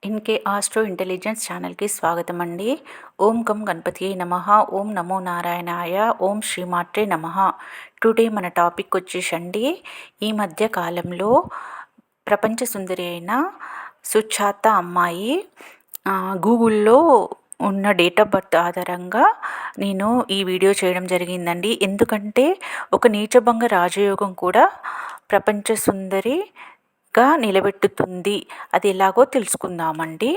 ఇన్కే astro intelligence ఛానల్కి స్వాగతం అండి. ఓం గం గణపతియే నమః. ఓం నమో నారాయణాయ. ఓం శ్రీమాత్రే నమః. టుడే మన టాపిక్ వచ్చేసండి, ఈ మధ్య కాలంలో ప్రపంచ సుందరి అయిన సుజాత అమ్మాయి గూగుల్లో ఉన్న డేట్ ఆఫ్ బర్త్ ఆధారంగా నేను ఈ వీడియో చేయడం జరిగిందండి. ఎందుకంటే ఒక నీచభంగ రాజయోగం కూడా ప్రపంచ సుందరిగా నిలబెట్టుతుంది. అది ఎలాగో తెలుసుకుందామండి.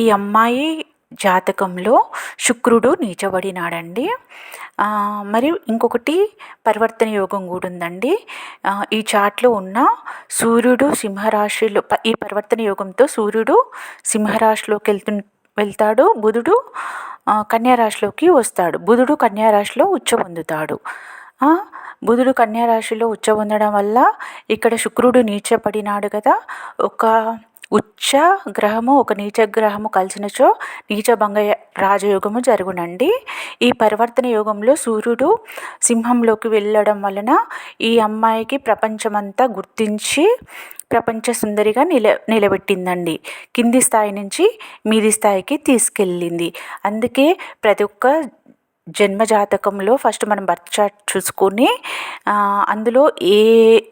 ఈ అమ్మాయి జాతకంలో శుక్రుడు నీచబడినాడండి. మరియు ఇంకొకటి పరివర్తన యోగం కూడా ఉందండి. ఈ చార్ట్లో ఉన్న సూర్యుడు సింహరాశిలో, ఈ పరివర్తన యోగంతో సూర్యుడు సింహరాశిలోకి వెళ్తాడు, బుధుడు కన్యారాశిలోకి వస్తాడు. బుధుడు కన్యారాశిలో ఉచ్చ పొందుతాడు. బుధుడు కన్యారాశిలో ఉచ్చ పొందడం వల్ల ఇక్కడ శుక్రుడు నీచపడినాడు కదా, ఒక ఉచ్చ గ్రహము ఒక నీచ గ్రహము కలిసినచో నీచభంగ రాజయోగము జరుగునండి. ఈ పరివర్తన యోగంలో సూర్యుడు సింహంలోకి వెళ్ళడం వలన ఈ అమ్మాయికి ప్రపంచమంతా గుర్తించి ప్రపంచ సుందరిగా నిలబెట్టిందండి. కింది స్థాయి నుంచి మీది స్థాయికి తీసుకెళ్ళింది. అందుకే ప్రతి ఒక్క జన్మజాతకంలో ఫస్ట్ మనం బర్త్ చార్ట్ చూసుకొని అందులో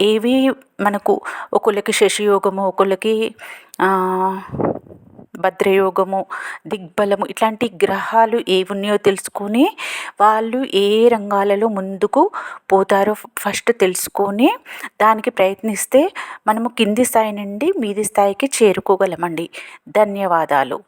ఏవి మనకు ఒకళ్ళకి శశియోగము, ఒకళ్ళకి భద్రయోగము, దిగ్బలము, ఇట్లాంటి గ్రహాలు ఏవి ఉన్నాయో తెలుసుకొని వాళ్ళు ఏ రంగాలలో ముందుకు పోతారో ఫస్ట్ తెలుసుకొని దానికి ప్రయత్నిస్తే మనము కింది స్థాయి నుండి మీది స్థాయికి చేరుకోగలమండి. ధన్యవాదాలు.